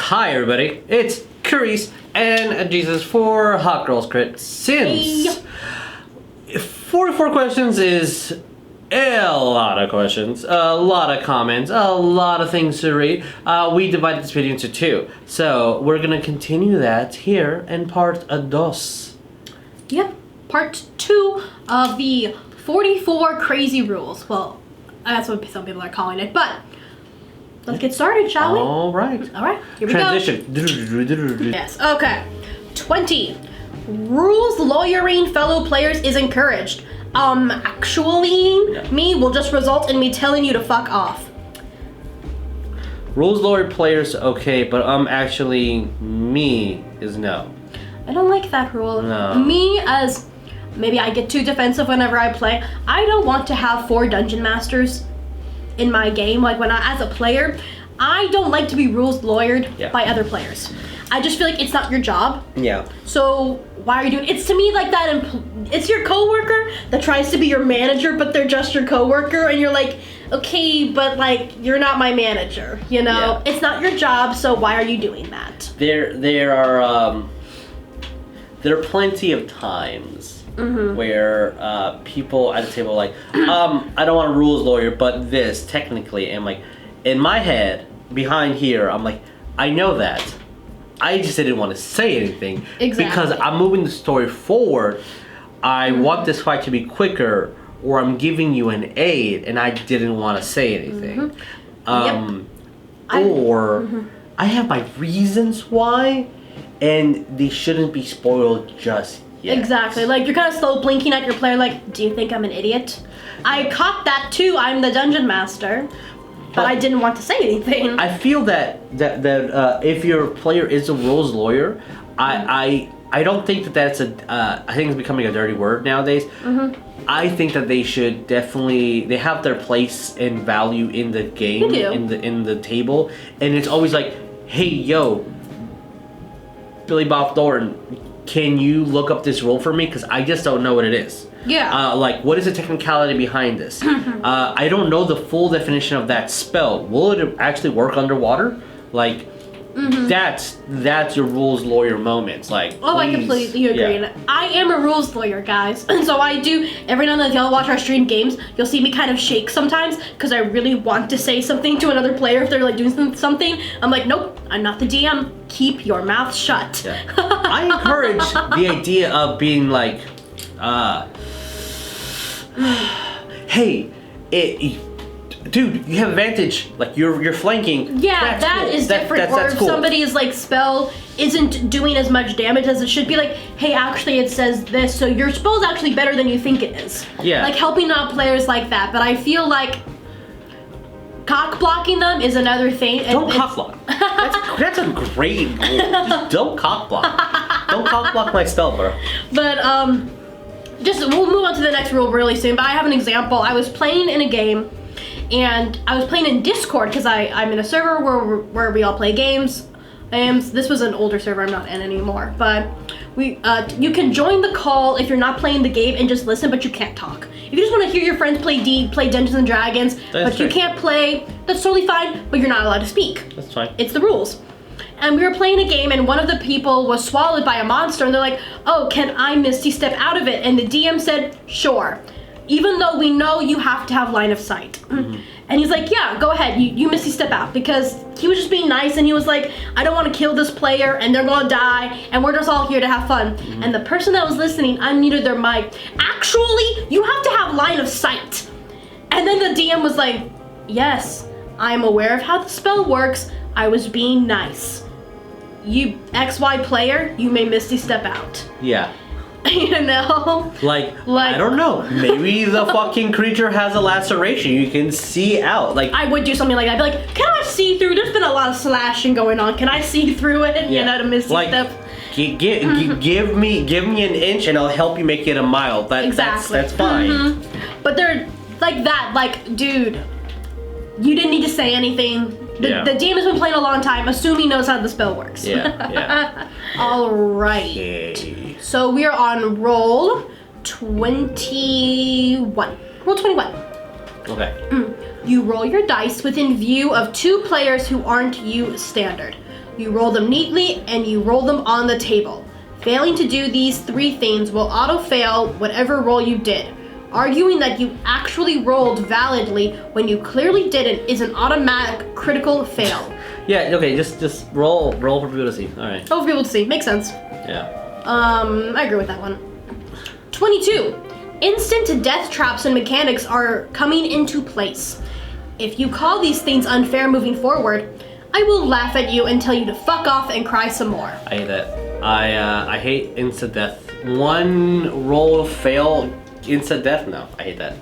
Hi everybody, it's Curious and Jesus for Hot Girls Crit. Since 44 questions is a lot of questions, a lot of comments, a lot of things to read, we divided this video into two. So we're gonna continue that here in part 2. Yep, part 2 of the 44 crazy rules. Well, that's what some people are calling it, but let's get started, shall we? All right, here we Transition. go. Yes, okay. 20. Rules lawyering fellow players is encouraged. Actually, me will just result in me telling you to fuck off. Rules lawyer players okay, but actually me is no. I don't like that rule. No. Me, as maybe I get too defensive whenever I play, I don't want to have 4 dungeon masters in my game. Like when as a player, I don't like to be rules lawyered by other players. I just feel like it's not your job. Yeah. So why are you doing? It's to me like that. It's your coworker that tries to be your manager, but they're just your coworker, and you're like, okay, but like you're not my manager. You know, it's not your job. So why are you doing that? There are plenty of times where people at the table are like, I don't want a rules lawyer, but this technically, and like in my head behind here, I'm like, I know that. I just didn't want to say anything because I'm moving the story forward. I want this fight to be quicker, or I'm giving you an aid, and I didn't want to say anything. I have my reasons why, and they shouldn't be spoiled just yet. Exactly. Like you're kind of slow blinking at your player. Like, do you think I'm an idiot? I caught that too. I'm the dungeon master. But I didn't want to say anything. I feel that if your player is a rules lawyer, I don't think that's I think it's becoming a dirty word nowadays. I think that they should they have their place and value in the game, in the table, and it's always like, hey yo, Billy Bob Thornton, can you look up this rule for me? Because I just don't know what it is. Yeah. Like, what is the technicality behind this? I don't know the full definition of that spell. Will it actually work underwater? Like, that's your rules lawyer moments. Like, I completely agree. Yeah. I am a rules lawyer, guys. And so I do, every now and then, if y'all watch our stream games, you'll see me kind of shake sometimes because I really want to say something to another player if they're like doing something. I'm like, nope, I'm not the DM. Keep your mouth shut. Yeah. I encourage the idea of being like, hey, dude, you have advantage. Like you're flanking. Yeah, that is different. Or if somebody's like spell isn't doing as much damage as it should be, like, hey, actually it says this, so your spell's actually better than you think it is. Yeah. Like helping out players like that. But I feel like cock blocking them is another thing. Don't cock block. That's a great rule. Just don't cock block. Don't cock block my spell, bro. But we'll move on to the next rule really soon, but I have an example. I was playing in a game, and I was playing in Discord because I'm in a server where we all play games. This was an older server I'm not in anymore, but you can join the call if you're not playing the game and just listen, but you can't talk. If you just want to hear your friends play Dungeons and Dragons, but you can't play, that's totally fine, but you're not allowed to speak. That's fine. It's the rules. And we were playing a game, and one of the people was swallowed by a monster, and they're like, oh, can I Misty step out of it? And the DM said, sure. Even though we know you have to have line of sight. And he's like, yeah, go ahead, you Misty step out. Because he was just being nice, and he was like, I don't want to kill this player, and they're gonna die, and we're just all here to have fun. And the person that was listening unmuted their mic. Actually, you have to have line of sight. And then the DM was like, yes, I'm aware of how the spell works. I was being nice. You XY player, you may Misty step out. Yeah. You know? Like, I don't know. Maybe the fucking creature has a laceration. You can see out. Like, I would do something like that. I'd be like, can I see through? There's been a lot of slashing going on. Can I see through it? You know, to Misty step. Give me an inch and I'll help you make it a mile. That's fine. But they're like that. Like, dude, you didn't need to say anything. The DM has been playing a long time. Assume he knows how the spell works. Yeah. All right. Okay. So we are on roll 21. Roll 21. Okay. You roll your dice within view of 2 players who aren't you standard. You roll them neatly, and you roll them on the table. Failing to do these 3 things will auto-fail whatever roll you did. Arguing that you actually rolled validly when you clearly didn't is an automatic critical fail. Yeah, okay, just roll for people to see. Alright. Oh, for people to see. Makes sense. Yeah. I agree with that one. 22. Instant death traps and mechanics are coming into place. If you call these things unfair moving forward, I will laugh at you and tell you to fuck off and cry some more. I hate that. I hate instant death. One roll fail, instant death? No, I hate that.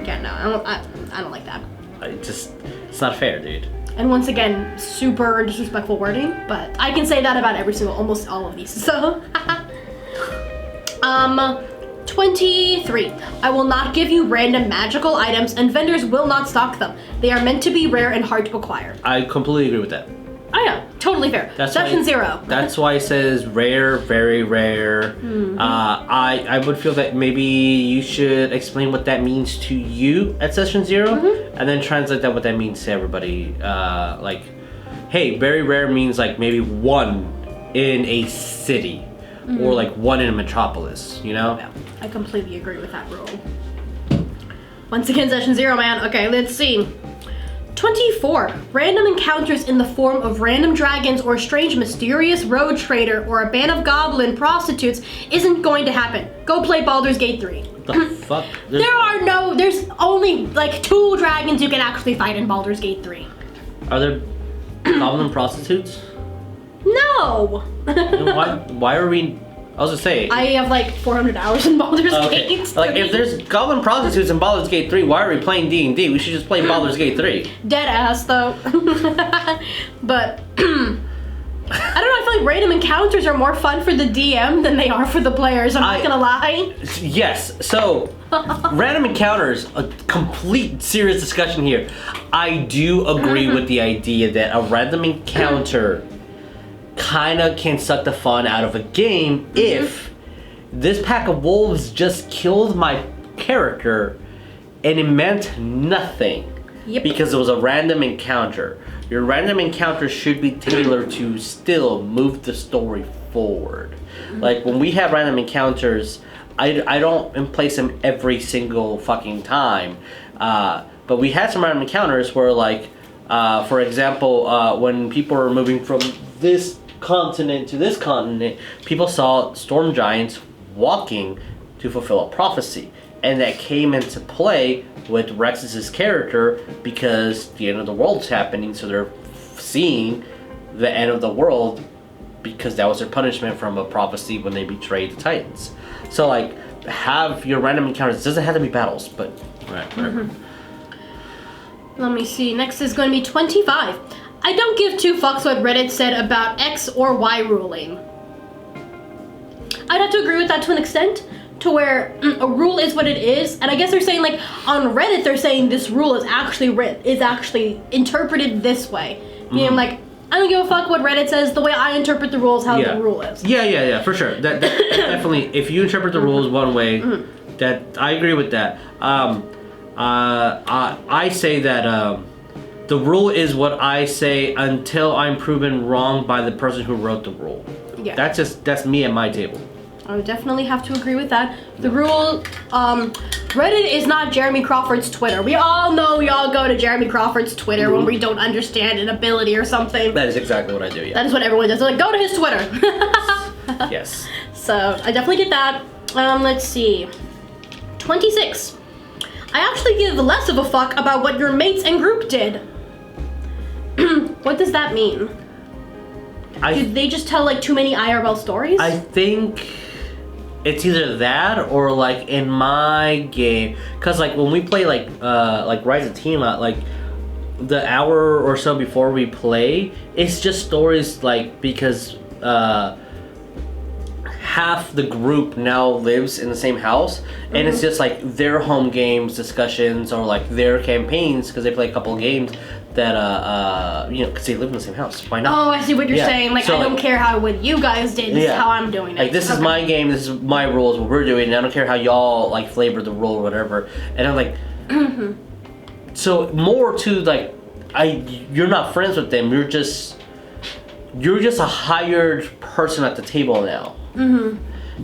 Yeah, no, I don't like that. It's not fair, dude. And once again, super disrespectful wording, but I can say that about almost all of these, so. 23. I will not give you random magical items, and vendors will not stock them. They are meant to be rare and hard to acquire. I completely agree with that. I know, totally fair. Section 0. That's why it says rare, very rare. Mm-hmm. I would feel that maybe you should explain what that means to you at session 0, and then translate that what that means to everybody. Like, hey, very rare means like maybe 1 in a city, or like 1 in a metropolis. You know? Yeah, I completely agree with that rule. Once again, session 0, man. Okay, let's see. 24. Random encounters in the form of random dragons or strange mysterious road trader or a band of goblin prostitutes isn't going to happen. Go play Baldur's Gate 3. The fuck? There's only like 2 dragons you can actually fight in Baldur's Gate 3. Are there goblin prostitutes? No! Why are we... I was gonna say... I have like 400 hours in Baldur's Gate 3. Like, if there's goblin prostitutes in Baldur's Gate 3, why are we playing D&D? We should just play Baldur's Gate 3. Dead ass, though. But... I don't know, I feel like random encounters are more fun for the DM than they are for the players, I'm not gonna lie. Yes, so... random encounters, a complete serious discussion here. I do agree with the idea that a random encounter kinda can suck the fun out of a game if this pack of wolves just killed my character and it meant nothing. Yep. Because it was a random encounter. Your random encounter should be tailored to still move the story forward. Like when we have random encounters, I don't place them every single fucking time. But we had some random encounters where, like, for example, when people were moving from this continent to this continent, people saw storm giants walking to fulfill a prophecy. And that came into play with Rex's character because the end of the world's happening, so they're seeing the end of the world because that was their punishment from a prophecy when they betrayed the Titans. So, like, have your random encounters. It doesn't have to be battles, but whatever. Let me see. Next is going to be 25. I don't give 2 fucks what Reddit said about X or Y ruling. I'd have to agree with that to an extent, to where a rule is what it is, and I guess they're saying, like, on Reddit they're saying this rule is actually interpreted this way. Meaning, like, I don't give a fuck what Reddit says. The way I interpret the rules, how the rule is. Yeah, for sure. That definitely. If you interpret the rules one way, that I agree with that. I say that the rule is what I say until I'm proven wrong by the person who wrote the rule. Yeah. That's me at my table. I would definitely have to agree with that. The rule, Reddit is not Jeremy Crawford's Twitter. We all know we all go to Jeremy Crawford's Twitter when we don't understand an ability or something. That is exactly what I do, yeah. That is what everyone does. They're like, go to his Twitter. Yes. So, I definitely get that. Let's see. 26. I actually give less of a fuck about what your mates and group did. What does that mean? Did they just tell, like, too many IRL stories? I think it's either that or, like, in my game, because, like, when we play, like Rise of Tima, like, the hour or so before we play, it's just stories, like, because half the group now lives in the same house, and it's just, like, their home games discussions or, like, their campaigns, because they play a couple games that, you know, because they live in the same house. Why not? Oh, I see what you're saying. Like, so, I don't care what you guys did. This is how I'm doing it. Like, this is my game. This is my rules. What we're doing. And I don't care how y'all, like, flavor the rule or whatever. And I'm like, so more to, like, you're not friends with them. You're just you're just a hired person at the table now.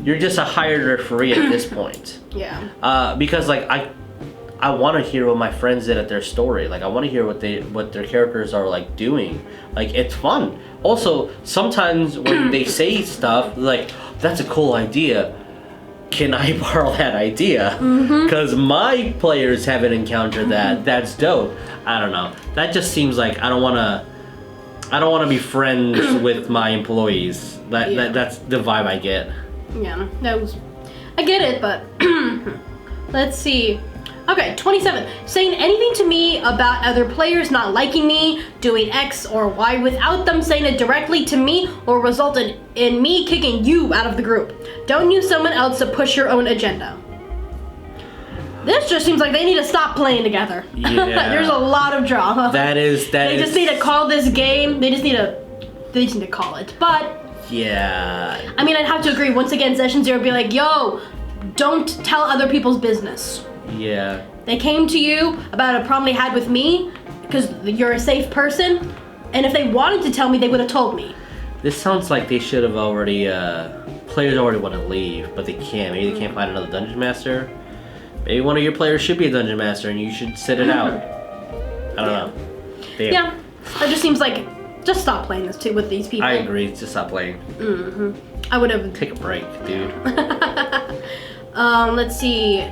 You're just a hired referee at this point. Yeah. Because like I want to hear what my friends did at their story. Like I want to hear what their characters are like doing. Like it's fun. Also, sometimes when they say stuff like that's a cool idea, can I borrow that idea? Because my players haven't encountered that. That's dope. I don't know. That just seems like I don't want to be friends with my employees. That's the vibe I get. Yeah, I get it, but let's see. Okay, 27. Saying anything to me about other players not liking me, doing X or Y without them saying it directly to me will result in me kicking you out of the group. Don't use someone else to push your own agenda. This just seems like they need to stop playing together. Yeah. There's a lot of drama. They just need to call this game. They just need to call it. But yeah. I mean, I'd have to agree. Once again, Session Zero would be like, yo, don't tell other people's business. Yeah. They came to you about a problem they had with me because you're a safe person, and if they wanted to tell me, they would have told me. This sounds like they should have already, players already want to leave, but they can't. Maybe they can't find another dungeon master. Maybe one of your players should be a dungeon master and you should sit it out. I don't know. Damn. Yeah, it just seems like, just stop playing this too with these people. I agree, just stop playing. I would have... Take a break, dude. Let's see.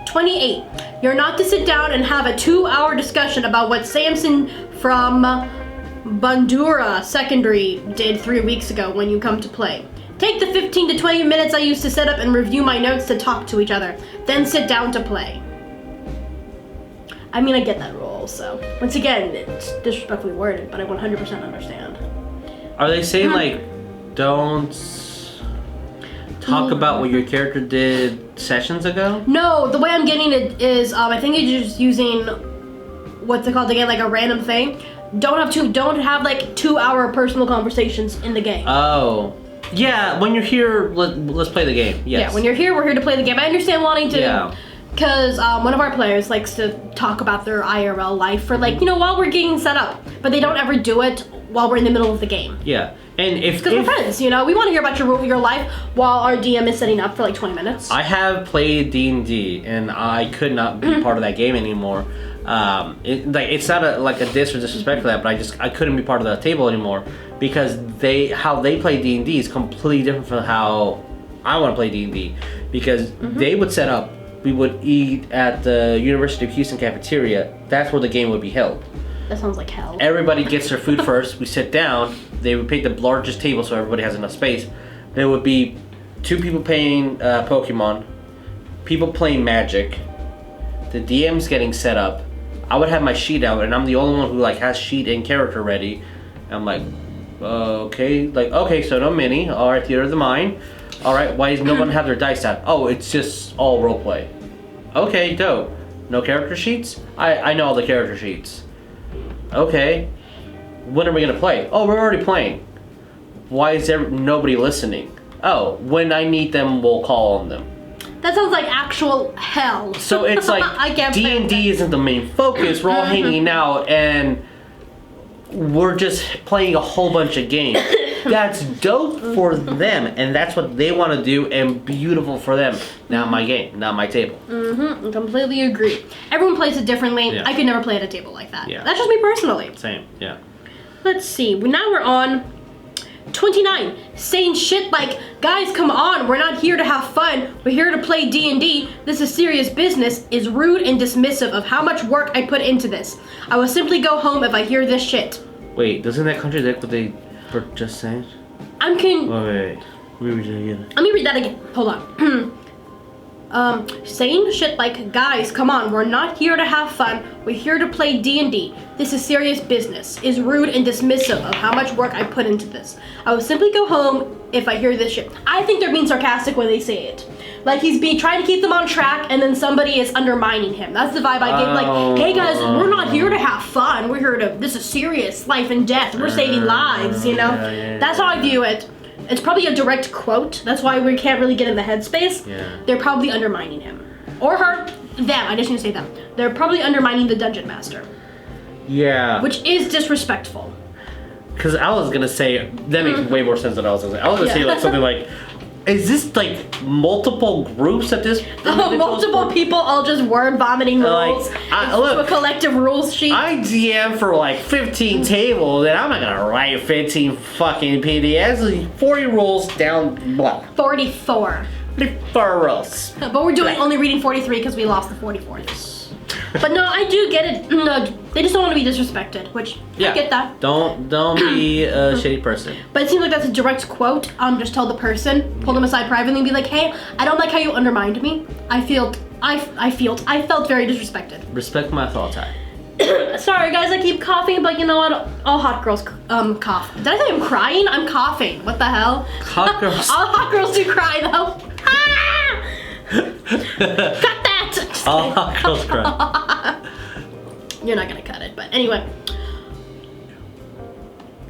28. You're not to sit down and have a 2-hour discussion about what Samson from Bandura Secondary did 3 weeks ago when you come to play. Take the 15 to 20 minutes I used to set up and review my notes to talk to each other. Then sit down to play. I mean, I get that rule, so. Once again, it's disrespectfully worded, but I 100% understand. Are they saying, like, don't talk about what your character did sessions ago? No, the way I'm getting it is, I think it's just using, what's it called again, like a random thing. Don't have like 2-hour personal conversations in the game. Oh. Yeah, when you're here, let's play the game. Yes. Yeah, when you're here, we're here to play the game. I understand wanting to... Yeah. Because one of our players likes to talk about their IRL life for like, while we're getting set up. But they don't ever do it while we're in the middle of the game. Yeah. And because we're friends, we want to hear about your life while our DM is setting up for like 20 minutes. I have played D&D, and I could not be part of that game anymore. It's not a diss or disrespect for that, but I couldn't be part of the table anymore because how they play D&D is completely different from how I want to play D&D. Because they would set up, we would eat at the University of Houston cafeteria. That's where the game would be held. That sounds like hell. Everybody gets their food first. We sit down. They would pick the largest table so everybody has enough space. There would be 2 people playing Pokemon, people playing Magic, the DM's getting set up. I would have my sheet out, and I'm the only one who has sheet and character ready. And I'm like, okay, so no mini. All right, theater of the mind. All right, why does no one have their dice out? Oh, it's just all roleplay. Okay, dope. No character sheets? I know all the character sheets. Okay, when are we gonna play? Oh, we're already playing. Why is there nobody listening? Oh, when I need them, we'll call on them. That sounds like actual hell. So it's like D&D isn't the main focus. We're all hanging out and we're just playing a whole bunch of games. That's dope for them, and that's what they want to do, and beautiful for them. Not my game, not my table. I completely agree. Everyone plays it differently. Yeah. I could never play at a table like that. Yeah. That's just me personally. Same, yeah. Let's see. Now we're on 29. Saying shit like, guys, come on, we're not here to have fun. We're here to play D&D. This is serious business is rude and dismissive of how much work I put into this. I will simply go home if I hear this shit. Wait, doesn't that contradict what they were just saying? I'm kidding. Oh, wait. Let me read that again. Let me read that again. Hold on. Saying shit like, guys, come on, we're not here to have fun. We're here to play D&D. This is serious business. Is rude and dismissive of how much work I put into this. I will simply go home if I hear this shit. I think they're being sarcastic when they say it. Like he's trying to keep them on track, and then somebody is undermining him. That's the vibe I get. Like, hey guys, we're not here to have fun. We're here to, this is serious, life and death. We're saving lives, Yeah. That's how I view it. It's probably a direct quote. That's why we can't really get in the headspace. Yeah. They're probably undermining him. Or her. Them. I just need to say them. They're probably undermining the dungeon master. Yeah. Which is disrespectful. because I was gonna say that makes way more sense than I was gonna say. I was gonna say like something like, is this like multiple groups at this? Multiple people all just word vomiting rules. Look, a collective rules sheet. I DM for like 15 tables, and I'm not gonna write 15 fucking PDFs. 40 rules down. Blah. 44. 44 rules. But we're doing only reading 43 because we lost the 44th. But no, I do get it. No, they just don't want to be disrespected, which I get that. Don't be a shitty person. But it seems like that's a direct quote. Just tell the person, pull them aside privately, and be like, "Hey, I don't like how you undermined me. I felt very disrespected." Respect my thoughts. Sorry, guys, I keep coughing, but you know what? All hot girls cough. Did I say I'm crying? I'm coughing. What the hell? Hot girls. All hot girls do cry though. Cut that. All hot girls cry. You're not gonna cut it, but anyway.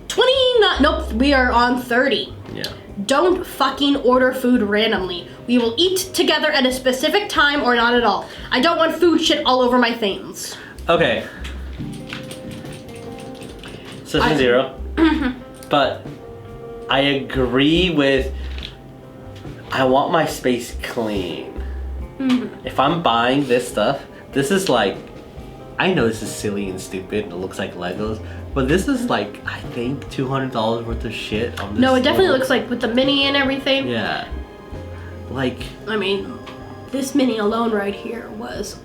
29. Nope, we are on 30. Yeah. Don't fucking order food randomly. We will eat together at a specific time or not at all. I don't want food shit all over my things. Okay. Session 0. But I agree with, I want my space clean. If I'm buying this stuff, this is like, I know this is silly and stupid and it looks like Legos, but this is like, I think $200 worth of shit on this. No, it definitely looks like with the mini and everything. Yeah. Like, I mean, this mini alone right here was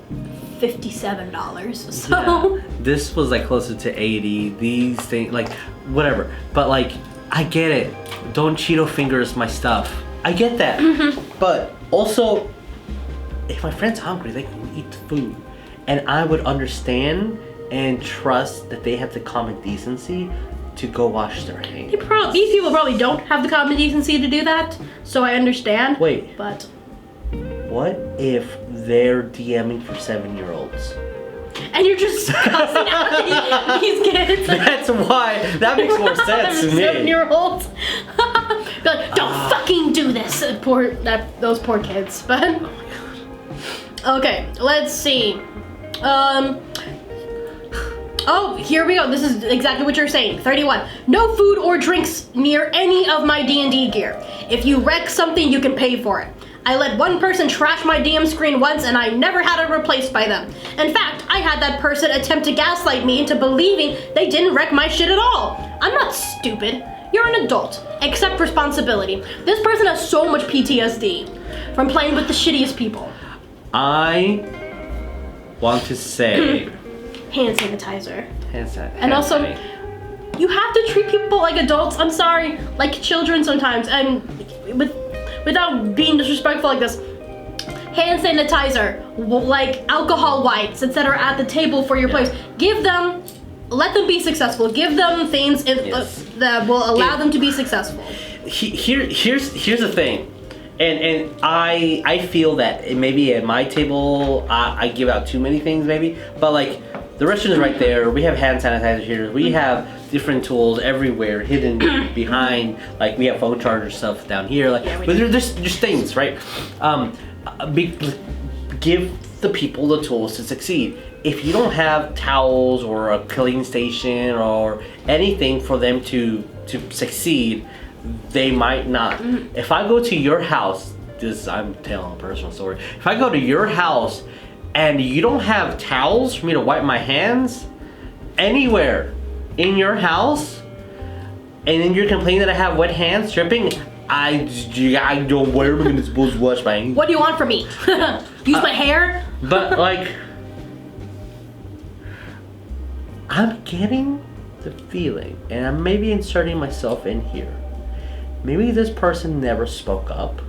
$57. So yeah, this was like closer to 80. These things, like, whatever. But like, I get it. Don't Cheeto fingers my stuff. I get that. But also, if my friend's hungry, they can eat food. And I would understand and trust that they have the common decency to go wash their hands. These people probably don't have the common decency to do that, so I understand. Wait. But what if they're DMing for 7-year-olds? And you're just cussing out these kids. That's why. That makes more sense to me. 7-year-olds. Be like, don't fucking do this. Those poor kids. But okay, let's see. Oh, here we go. This is exactly what you're saying. 31. No food or drinks near any of my D&D gear. If you wreck something, you can pay for it. I let one person trash my DM screen once and I never had it replaced by them. In fact, I had that person attempt to gaslight me into believing they didn't wreck my shit at all. I'm not stupid. You're an adult. Accept responsibility. This person has so much PTSD from playing with the shittiest people. I want to say hand sanitizer. And also, you have to treat people like adults. I'm sorry, like children sometimes, and without being disrespectful like this. Hand sanitizer, like alcohol wipes, etc. at the table for your place. Give them, let them be successful. Give them things that will allow them to be successful. Here's the thing. And I feel that maybe at my table I give out too many things maybe, but like the restroom is right there. We have hand sanitizer here. We have different tools everywhere hidden behind. Like we have phone charger stuff down here. Like, but there's things, right? Give the people the tools to succeed. If you don't have towels or a cleaning station or anything for them to succeed, they might not. If I go to your house, I'm telling a personal story. If I go to your house and you don't have towels for me to wipe my hands anywhere in your house, and then you're complaining that I have wet hands dripping, I don't. Where am I supposed to wash my hands? What do you want from me? Use my hair? But like, I'm getting the feeling, and I'm maybe inserting myself in here. Maybe this person never spoke up.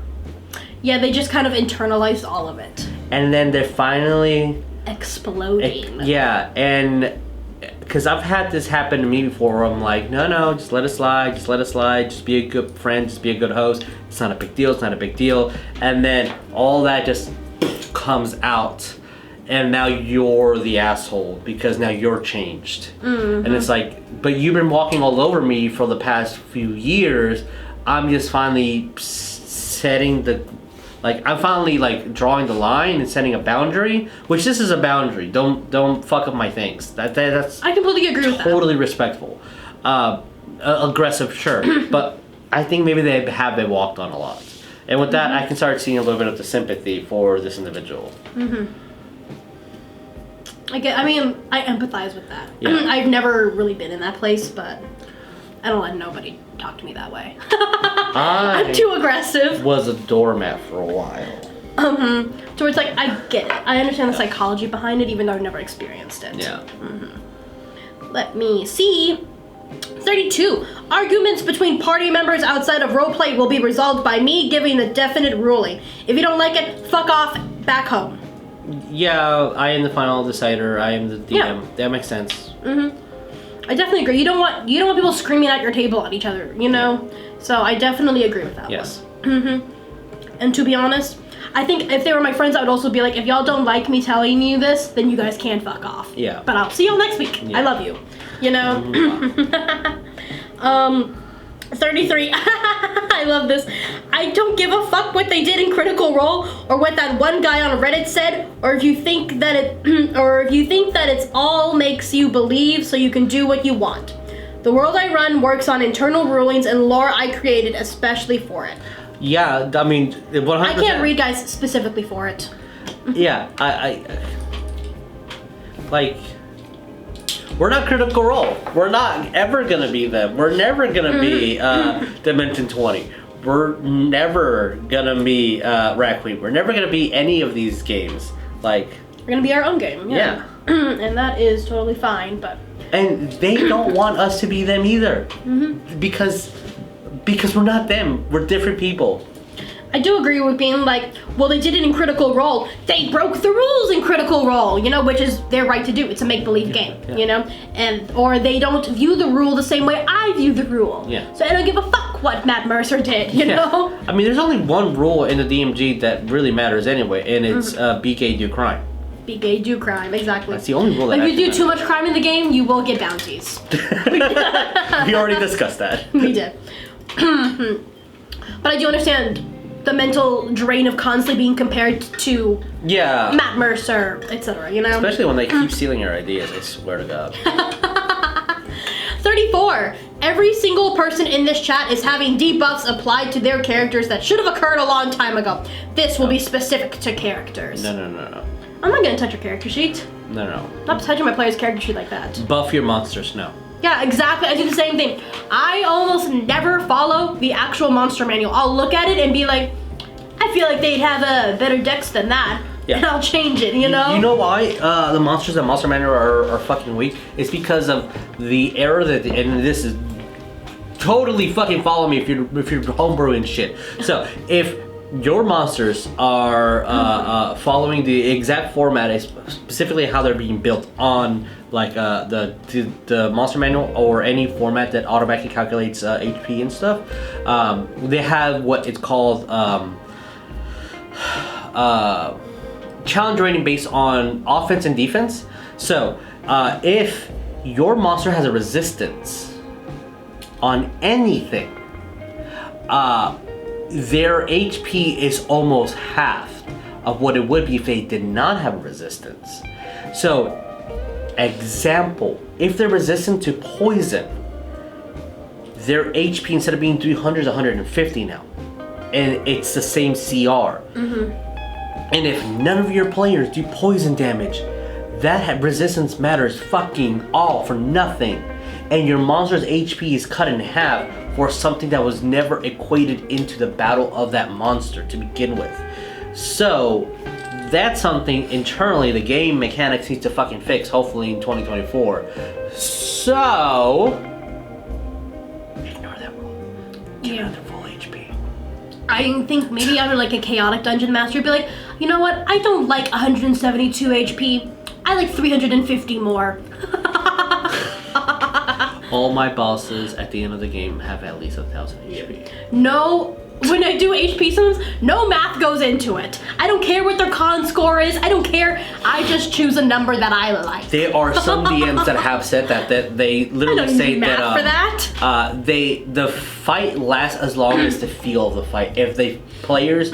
Yeah, they just kind of internalized all of it. And then they're finally exploding. Yeah, and because I've had this happen to me before where I'm like, no, just let it slide, just be a good friend, just be a good host. It's not a big deal, And then all that just comes out. And now you're the asshole because now you're changed. And it's like, but you've been walking all over me for the past few years. I'm just finally setting I'm finally like drawing the line and setting a boundary, which this is a boundary. Don't fuck up my things. That's I completely agree with that. Totally respectful. aggressive, sure, but I think maybe they have been walked on a lot. And with that, I can start seeing a little bit of the sympathy for this individual. I empathize with that. Yeah. I've never really been in that place, but I don't let nobody talk to me that way. I'm too aggressive. Was a doormat for a while. So it's like, I get it. I understand the psychology behind it, even though I've never experienced it. Yeah. Let me see. 32. Arguments between party members outside of roleplay will be resolved by me giving a definite ruling. If you don't like it, fuck off, back home. Yeah, I am the final decider. I am the DM. Yeah. That makes sense. I definitely agree. You don't want people screaming at your table at each other, you know? So I definitely agree with that one. And to be honest, I think if they were my friends, I would also be like, if y'all don't like me telling you this, then you guys can fuck off. Yeah. But I'll see y'all next week. Yeah. I love you. You know? 33. I love this. I don't give a fuck what they did in Critical Role or what that one guy on Reddit said, or if you think that it's all makes you believe so you can do what you want. The world I run works on internal rulings and lore I created especially for it. Yeah, I mean, 100%. I can't read guys specifically for it. Yeah, I like, we're not Critical Role. We're not ever gonna be them. We're never gonna be Dimension 20. We're never gonna be Racqueen. We're never gonna be any of these games. Like, We're gonna be our own game. Yeah. And that is totally fine, but. And they don't want us to be them either. Because we're not them. We're different people. I do agree with being like, well, they did it in Critical Role. They broke the rules in Critical Role, you know, which is their right to do. It's a make-believe game, you know? Or they don't view the rule the same way I view the rule. Yeah. So I don't give a fuck what Matt Mercer did, you know? I mean, there's only one rule in the DMG that really matters anyway, and it's be gay, do crime. Be gay, do crime, exactly. That's the only rule that If you do matters. too much crime in the game, you will get bounties. We already discussed that. We did. But I do understand the mental drain of constantly being compared to Matt Mercer, etc., you know? Especially when they keep stealing your ideas, I swear to God. 34. Every single person in this chat is having debuffs applied to their characters that should have occurred a long time ago. This will be specific to characters. No. I'm not gonna touch your character sheet. No. Not touching my player's character sheet like that. Buff your monsters, no. Yeah, exactly. I do the same thing. I almost never follow the actual monster manual. I'll look at it and be like, I feel like they'd have a better dex than that. Yeah. And I'll change it, you know? You know why the monsters in Monster Manual are fucking weak? It's because of the error that, and this is totally fucking follow me if you're homebrewing shit. So if your monsters are following the exact format, specifically how they're being built on like the monster manual or any format that automatically calculates HP and stuff, they have what it's called challenge rating based on offense and defense. So if your monster has a resistance on anything, their HP is almost half of what it would be if they did not have a resistance. So, example, if they're resistant to poison, their HP instead of being 300 is 150 now. And it's the same CR. And if none of your players do poison damage, that resistance matters fucking all for nothing. And your monster's HP is cut in half for something that was never equated into the battle of that monster to begin with. So that's something internally the game mechanics needs to fucking fix, hopefully in 2024. So ignore that rule. Get another full HP. I think maybe under like a chaotic dungeon master, you'd be like, you know what? I don't like 172 HP. I like 350 more. All my bosses at the end of the game have at least 1,000 HP. No, when I do HP summons, no math goes into it. I don't care what their con score is. I don't care. I just choose a number that I like. There are some DMs that have said that they literally say math that for that. the fight lasts as long as the feel of the fight. If they players,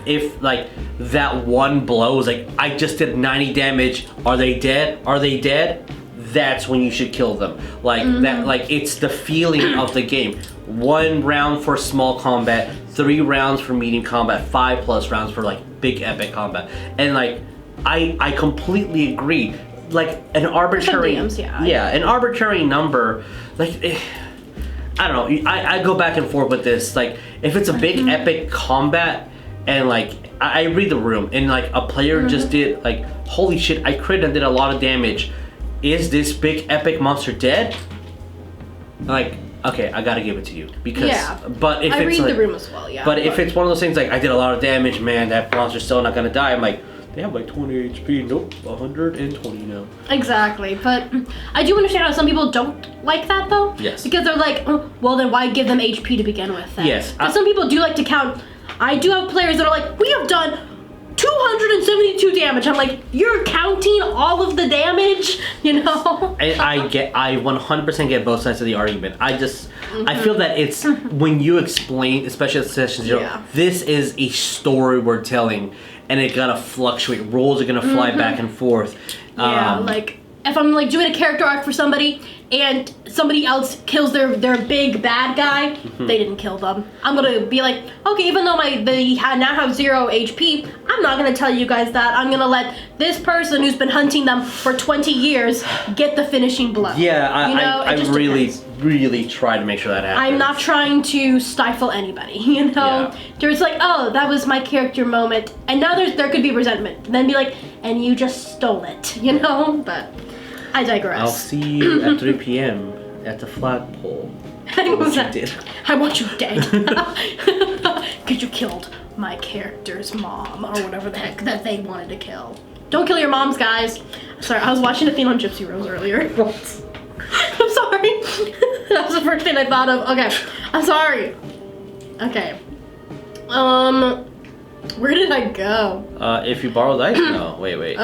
if like that one blow is like I just did 90 damage, are they dead? Are they dead? that's when you should kill them. Like that, like it's the feeling of the game. 1 round for small combat, 3 rounds for medium combat, 5+ rounds for like big epic combat. And like I completely agree. Like an arbitrary, DMs, an arbitrary number, like I don't know. I go back and forth with this. Like if it's a big epic combat, and like I read the room, and like a player just did like, holy shit, I crit and did a lot of damage. Is this big epic monster dead? Like, okay, I gotta give it to you because. Yeah. But if I it's read like, the room as well. Yeah. But if it's one of those things like I did a lot of damage, man, that monster's still not gonna die. I'm like, they have like 20 HP. Nope, 120 now. Exactly, but I do understand how some people don't like that though. Yes. Because they're like, oh, well then why give them HP to begin with then? Yes. Because some people do like to count. I do have players that are like, we have done 272 damage. I'm like, you're counting all of the damage, you know? I 100% get both sides of the argument. I just, I feel that it's, when you explain, especially at Session 0, this is a story we're telling, and it gotta fluctuate. Roles are gonna fly back and forth. Yeah, like, if I'm like doing a character arc for somebody, and somebody else kills their big bad guy, they didn't kill them. I'm gonna be like, okay, even though they now have 0 HP, I'm not gonna tell you guys that. I'm gonna let this person who's been hunting them for 20 years get the finishing blow. Yeah, I really, depends. really try to make sure that happens. I'm not trying to stifle anybody, you know? Yeah. There's like, oh, that was my character moment, and now there could be resentment. Then be like, and you just stole it, you know? But I digress. I'll see you at 3 p.m. at the flagpole. I want you dead. did. Because you killed my character's mom, or whatever the heck that they wanted to kill. Don't kill your moms, guys. Sorry, I was watching a thing on Gypsy Rose earlier. I'm sorry. That was the first thing I thought of. Okay, I'm sorry. Okay. Where did I go? If you borrow dice? No, wait.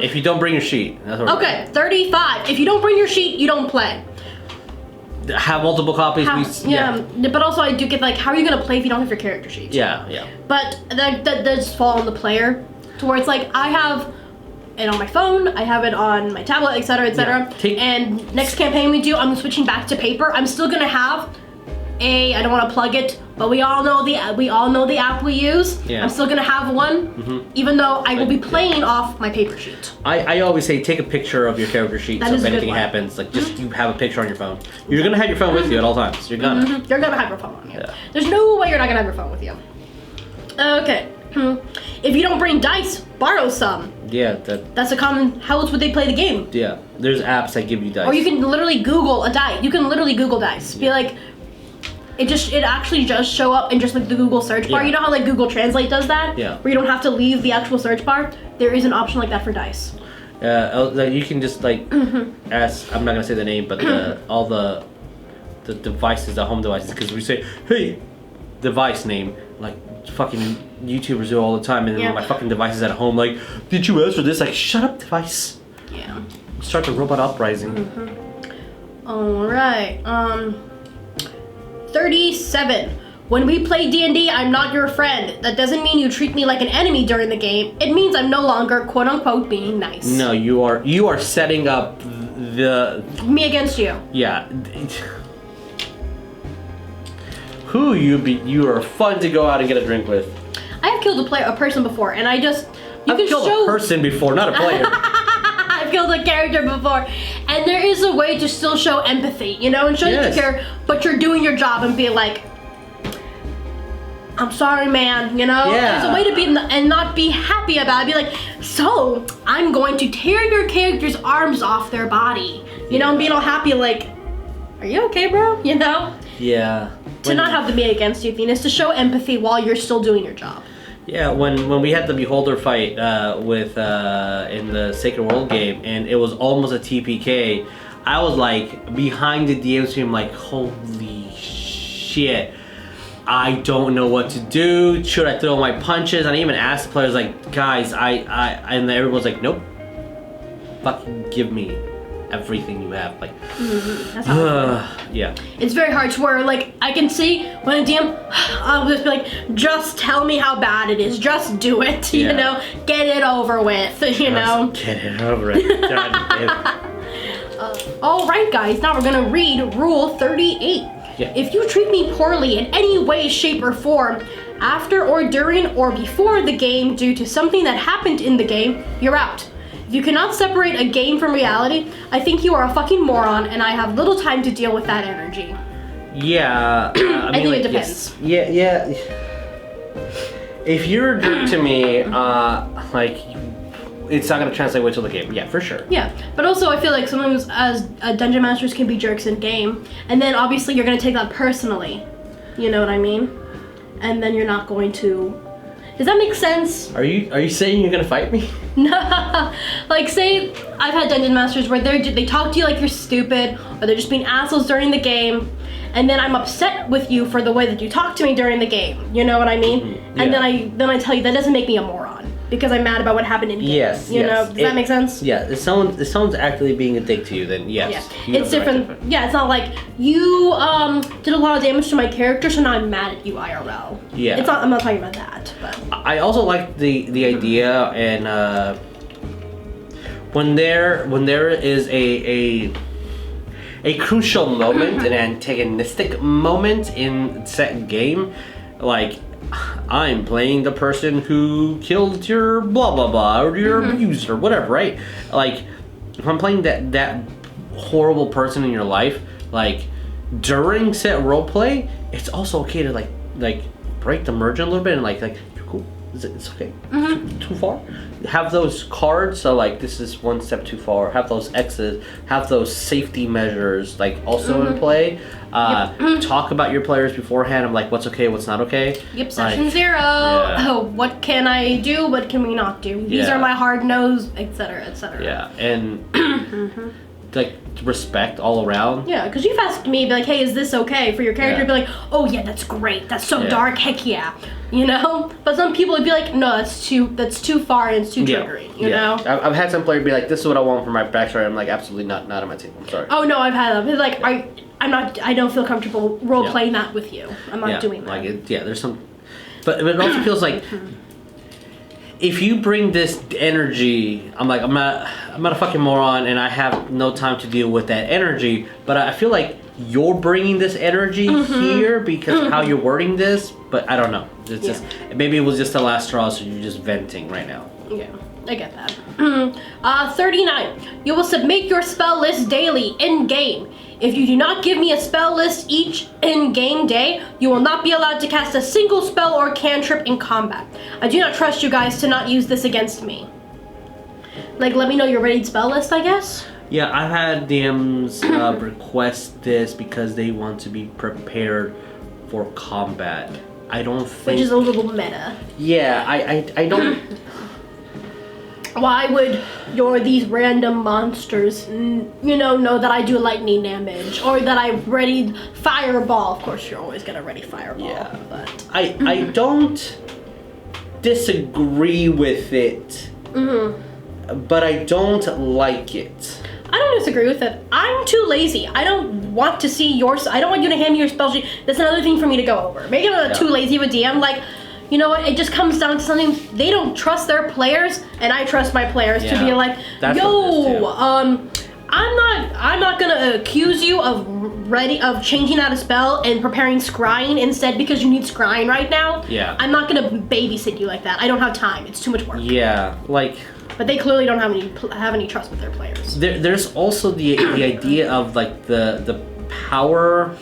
If you don't bring your sheet. That's what Okay, 35. If you don't bring your sheet, you don't play. Have multiple copies. But also I do get like, how are you gonna play if you don't have your character sheet? Yeah. But that does fall on the player, to where it's like, I have it on my phone, I have it on my tablet, etc., etc. Yeah. And next campaign we do, I'm switching back to paper. I'm still gonna have I don't want to plug it, but we all know the app we use. Yeah. I'm still gonna have one, even though I will be playing off my paper sheet. I always say take a picture of your character sheet, so if anything happens, like just you have a picture on your phone. You're gonna have your phone with you at all times. You're gonna. You're gonna have your phone on you. Yeah. There's no way you're not gonna have your phone with you. Okay. If you don't bring dice, borrow some. Yeah, that's a common. How else would they play the game? Yeah, there's apps that give you dice. Or you can literally Google a die. You can literally Google dice. Be like, it actually does show up in just like the Google search bar. Yeah. You know how like Google Translate does that? Yeah. Where you don't have to leave the actual search bar. There is an option like that for dice. You can just like ask. I'm not gonna say the name, but all the devices, the home devices, because we say, hey, device name, like fucking YouTubers do all the time, and then my fucking device is at home. Like, did you ask for this? Like, shut up, device. Yeah. Start the robot uprising. All right. 37. When we play D&D, I'm not your friend. That doesn't mean you treat me like an enemy during the game. It means I'm no longer quote unquote being nice. No, you are setting up the me against you. Yeah. You are fun to go out and get a drink with. I have killed a person before, and I've killed a person before, not a player. I've killed a character before, and there is a way to still show empathy, you know, and show that you care, but you're doing your job and be like, I'm sorry, man, you know? Yeah. There's a way to be and not be happy about it. Be like, so I'm going to tear your character's arms off their body, you know, and being all happy, like, are you okay, bro? You know? Yeah. To not have the me against you thing is to show empathy while you're still doing your job. Yeah, when we had the Beholder fight with in the Sacred World game, and it was almost a TPK, I was like behind the DM stream, like, holy shit, I don't know what to do. Should I throw my punches? And I even asked the players, like, guys, and everyone was like, nope, fucking give me everything you have. Like, that's how yeah. It's very hard to where, like, I can see when a DM, I'll just be like, just tell me how bad it is. Just do it, you know? Get it over with, you know? Get it over it. Alright guys, now we're gonna read Rule 38. Yeah. If you treat me poorly in any way, shape, or form, after or during or before the game due to something that happened in the game, you're out. If you cannot separate a game from reality, I think you are a fucking moron and I have little time to deal with that energy. Yeah. I think like, it depends. Yes. Yeah. If you're a jerk to me, like, it's not gonna translate well to the game. Yeah, for sure. Yeah, but also I feel like sometimes as dungeon masters can be jerks in game, and then obviously you're gonna take that personally. You know what I mean? And then you're not going to. Does that make sense? Are you saying you're gonna fight me? No. Like, say I've had dungeon masters where they talk to you like you're stupid, or they're just being assholes during the game, and then I'm upset with you for the way that you talk to me during the game. You know what I mean? Mm-hmm. Yeah. And then I tell you that doesn't make me a moron because I'm mad about what happened in game. Yes. You know? Does that make sense? Yeah. If someone's actively being a dick to you, then yes. Yeah. It's different. Yeah, it's not like you did a lot of damage to my character, so now I'm mad at you IRL. Yeah. It's not. I'm not talking about that. But I also like the idea, and when there is a crucial moment, an antagonistic moment in set game, like I'm playing the person who killed your blah blah blah or your abuser or whatever, right? Like if I'm playing that horrible person in your life, like during set roleplay, it's also okay to like break the merge a little bit and like you're cool. It's okay. Too far. Have those cards. So like this is one step too far. Have those X's. Have those safety measures like also in play. Talk about your players beforehand. I'm like, what's okay, what's not okay. Yep. Session 0. Yeah. Oh, what can I do? What can we not do? These are my hard no's, etc., etc. Yeah, and like respect all around. Yeah, because you've asked me, be like, hey, is this okay for your character? Yeah. Be like, oh yeah, that's great. That's so dark. Heck yeah. You know? But some people would be like, no, that's too far and it's too triggering. You know? I've had some player be like, this is what I want for my backstory. I'm like, absolutely not on my team. I'm sorry. Oh no, I've had them. It's like, I don't feel comfortable role playing that with you. I'm not doing that. Like there's some, but it also feels like if you bring this energy, I'm not a fucking moron, and I have no time to deal with that energy. But I feel like you're bringing this energy here because of how you're wording this. But I don't know. It's just maybe it was just the last straw, so you're just venting right now. Yeah, I get that. 39. You will submit your spell list daily in game. If you do not give me a spell list each in-game day, you will not be allowed to cast a single spell or cantrip in combat. I do not trust you guys to not use this against me. Like, let me know your ready spell list, I guess? Yeah, I've had DMs request this because they want to be prepared for combat. I don't think... Which is a little meta. Yeah, I don't... Why would these random monsters, know that I do lightning damage or that I readied fireball? Of course, you're always gonna ready fireball. Yeah, but I don't disagree with it, but I don't like it. I don't disagree with it. I'm too lazy. I don't want to see yours. I don't want you to hand me your spell sheet. That's another thing for me to go over. Maybe I'm too lazy of a DM. Like, you know what? It just comes down to something. They don't trust their players, and I trust my players to be like, I'm not gonna accuse you of changing out a spell and preparing scrying instead because you need scrying right now. Yeah. I'm not gonna babysit you like that. I don't have time. It's too much work. Yeah, like. But they clearly don't have any trust with their players. There's also the idea of like the power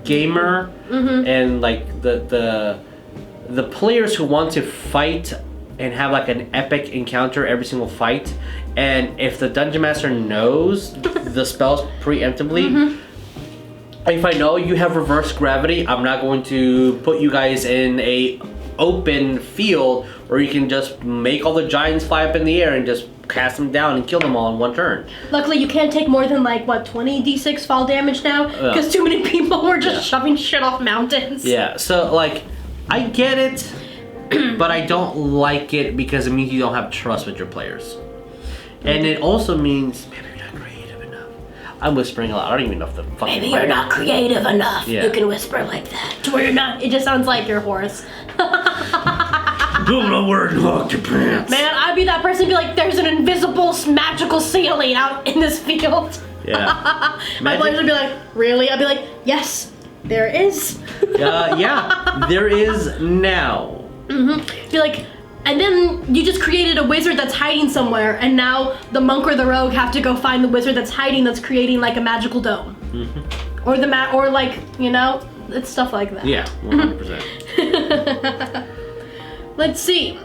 gamer and like the players who want to fight and have like an epic encounter every single fight, and if the dungeon master knows the spells preemptively, if I know you have reverse gravity, I'm not going to put you guys in a open field where you can just make all the giants fly up in the air and just cast them down and kill them all in one turn. Luckily, you can't take more than 20 d6 fall damage now because too many people were just shoving shit off mountains. Yeah, so like, I get it, but I don't like it because it means you don't have trust with your players. And it also means maybe you're not creative enough. I'm whispering a lot. I don't even know if the fucking... Maybe you're not creative enough. Yeah. You can whisper like that to where you're not... It just sounds like you're hoarse. Don't know where to lock your pants. Man, I'd be that person be like, there's an invisible magical ceiling out in this field. Yeah. My players would be like, really? I'd be like, yes, there is. Yeah, there is now. Be like, and then you just created a wizard that's hiding somewhere, and now the monk or the rogue have to go find the wizard that's hiding, that's creating like a magical dome. Or or like, you know, it's stuff like that. Yeah, 100%. Let's see.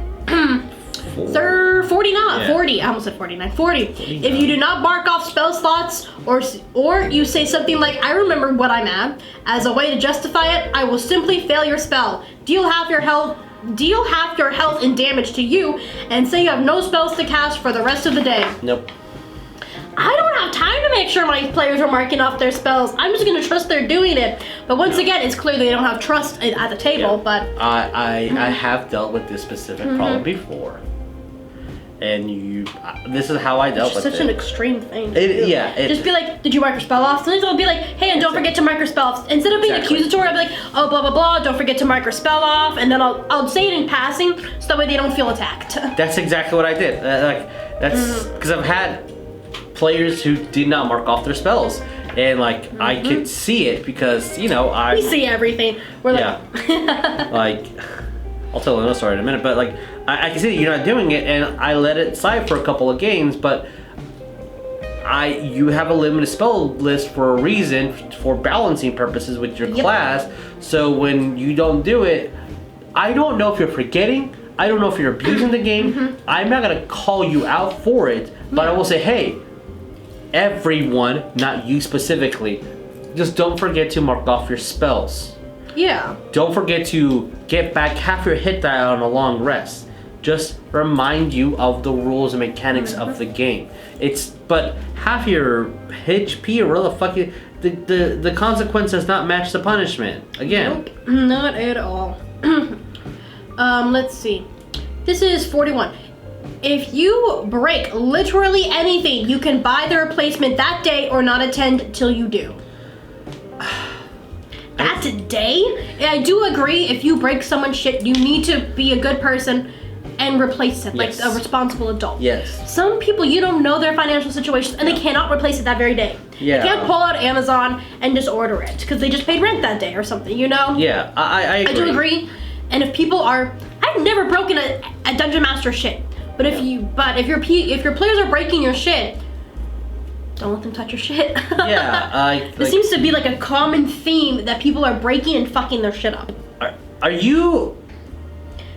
49, Yeah. 40, I almost said 49, 40. If you do not mark off spell slots, or you say something like, I remember what I'm at, as a way to justify it, I will simply fail your spell. Deal half your health and damage to you, and say you have no spells to cast for the rest of the day. Nope. I don't have time to make sure my players are marking off their spells. I'm just gonna trust they're doing it. But once again, it's clear they don't have trust at the table, but... I have dealt with this specific problem before. And this is how I dealt with it. It's such an extreme thing to do. Yeah. Just be like, did you mark your spell off? Sometimes I'll be like, hey, and don't forget to mark your spell off. Instead of being accusatory, I'll be like, oh, blah, blah, blah, don't forget to mark your spell off. And then I'll say it in passing, so that way they don't feel attacked. That's exactly what I did. That's because I've had players who did not mark off their spells. And I could see it because, you know, we see everything. We're like, I'll tell another story in a minute, but I can see that you're not doing it, and I let it slide for a couple of games, but you have a limited spell list for a reason, for balancing purposes with your class. So when you don't do it, I don't know if you're forgetting, I don't know if you're abusing the game. I'm not gonna call you out for it, but I will say, hey, everyone, not you specifically, just don't forget to mark off your spells. Yeah. Don't forget to get back half your hit die on a long rest. Just remind you of the rules and mechanics of the game. But half your HP, or whatever the fuck the consequence does not match the punishment. Again. Nope, not at all. Let's see. This is 41. If you break literally anything, you can buy the replacement that day or not attend till you do. That's a day? Yeah, I do agree, if you break someone's shit, you need to be a good person and replace it, like a responsible adult. Yes. Some people, you don't know their financial situations, and they cannot replace it that very day. Yeah. They can't pull out Amazon and just order it, because they just paid rent that day or something, you know? Yeah, I agree. I do agree, and if people are... I've never broken a Dungeon Master shit, but if your players are breaking your shit, don't let them touch your shit. Yeah, There seems to be like a common theme that people are breaking and fucking their shit up. Are you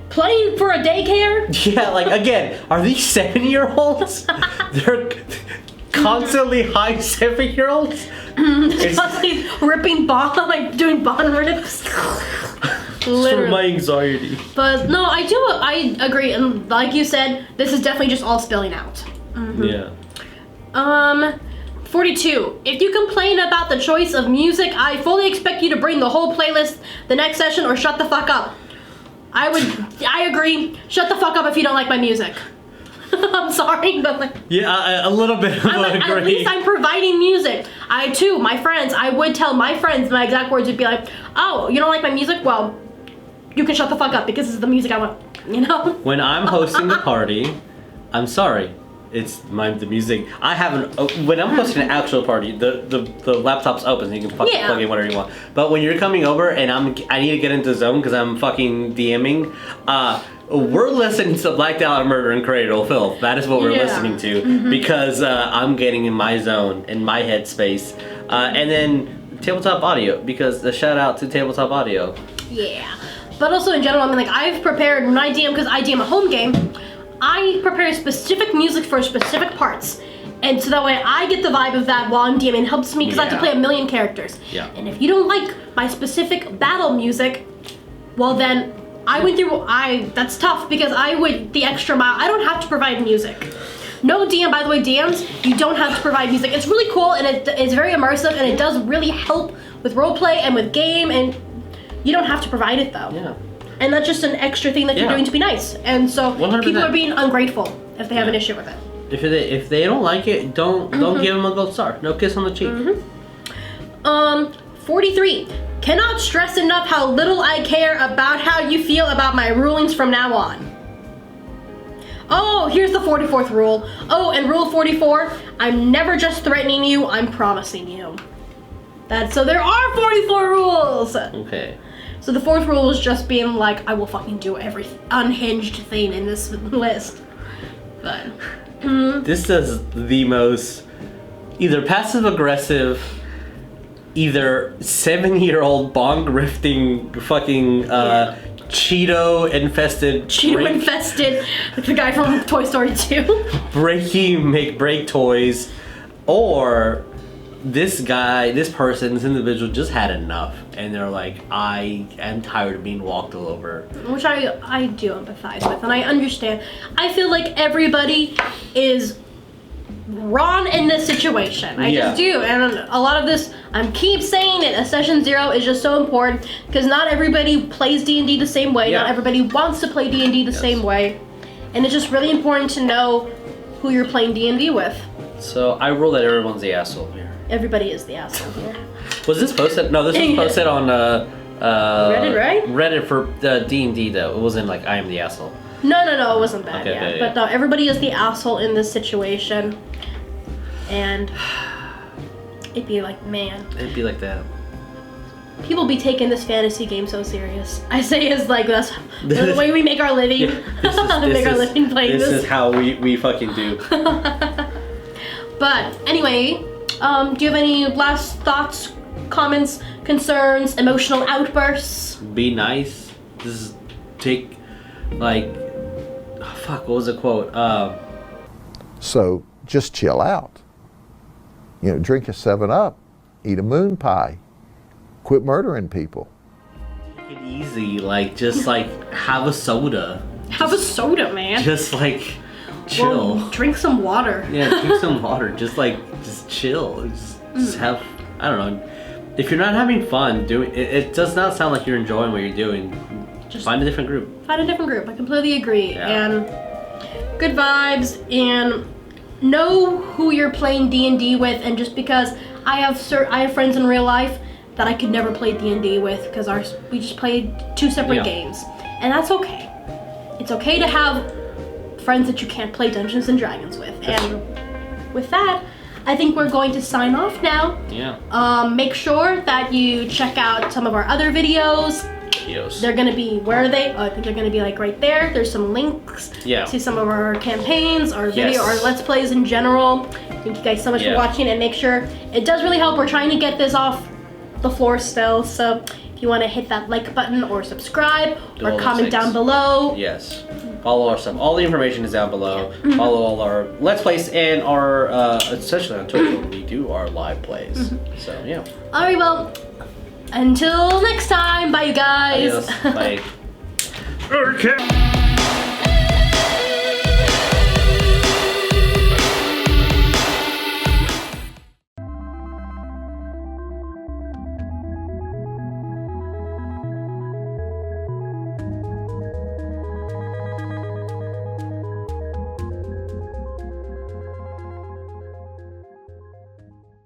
playing for a daycare? Yeah, again, are these 7-year-olds? They're constantly high 7-year-olds? Constantly ripping bond, doing bond rips. Literally. For my anxiety. But no, I agree, and like you said, this is definitely just all spilling out. Yeah. 42. If you complain about the choice of music, I fully expect you to bring the whole playlist the next session or shut the fuck up. I agree. Shut the fuck up if you don't like my music. I'm sorry, but yeah, a little bit of agree. At least I'm providing music. I would tell my friends, my exact words would be like, oh, you don't like my music? Well, you can shut the fuck up because this is the music I want, you know? When I'm hosting the party, I'm sorry. It's the music. I haven't. When I'm hosting an actual party, the laptop's open, so you can fucking plug in whatever you want. But when you're coming over and I need to get into zone because I'm fucking DMing, we're listening to Black Dollar Murder and Cradle Filth. That is what we're listening to because I'm getting in my zone, in my headspace, and then Tabletop Audio because the shout out to Tabletop Audio. Yeah, but also in general, I mean, I've prepared when I DM because I DM a home game. I prepare specific music for specific parts. And so that way I get the vibe of that while I'm DMing. It helps me because I have to play a million characters. Yeah. And if you don't like my specific battle music, well then that's tough because I went the extra mile. I don't have to provide music. No DM, by the way, DMs, you don't have to provide music. It's really cool and it's very immersive and it does really help with roleplay and with game, and you don't have to provide it though. Yeah. And that's just an extra thing that you're doing to be nice. And so 100%. People are being ungrateful if they have an issue with it. If they don't like it, don't give them a gold star. No kiss on the cheek. 43. Cannot stress enough how little I care about how you feel about my rulings from now on. Oh, here's the 44th rule. Oh, and rule 44, I'm never just threatening you, I'm promising you. So there are 44 rules. Okay. So the 4th rule is just being like, I will fucking do every unhinged thing in this list. But this is the most either passive aggressive, either 7-year-old bong rifting fucking Cheeto infested, like the guy from Toy Story 2. make break toys, or this individual just had enough, and they're like, I am tired of being walked all over. Which I do empathize with, and I understand. I feel like everybody is wrong in this situation. I just do, and a lot of this, I keep saying it, a session 0 is just so important, because not everybody plays D&D the same way, not everybody wants to play D&D the same way, and it's just really important to know who you're playing D&D with. So I rule that everyone's the asshole here. Everybody is the asshole here. Was this posted? No, this was posted on Reddit, right? Reddit for D&D though. It wasn't like I am the asshole. No, it wasn't that, But no, everybody is the asshole in this situation. And it'd be like, man. It'd be like that. People be taking this fantasy game so serious. I say it's like that's the way we make our living. This is how we fucking do. But anyway, do you have any last thoughts, comments, concerns, emotional outbursts? Be nice. Just take, like, fuck, what was the quote? So just chill out. You know, drink a 7-Up, eat a moon pie, quit murdering people. Take it easy, like, just like have a soda. Have a soda, man. Just like chill. Well, drink some water. Yeah, drink some water. Just chill. Just have, I don't know. If you're not having fun doing it, does not sound like you're enjoying what you're doing. Just find a different group. Find a different group. I completely agree. Yeah. And good vibes, and know who you're playing D&D with. And just because I have friends in real life that I could never play D&D with because we just played 2 separate games, and that's okay. It's okay to have friends that you can't play Dungeons and Dragons with. With that, I think we're going to sign off now. Yeah. Make sure that you check out some of our other videos. They're gonna be, where are they? Oh, I think they're gonna be like right there. There's some links to some of our campaigns, our video, our Let's Plays in general. Thank you guys so much for watching, and make sure, it does really help. We're trying to get this off the floor still, so if you want to hit that like button or subscribe or comment down below. Yes. Follow our stuff. All the information is down below. Follow all our Let's Plays and our, especially on Twitch, where we do our live plays. So, yeah. Alright, well, until next time, bye you guys. Adios. Bye. Okay.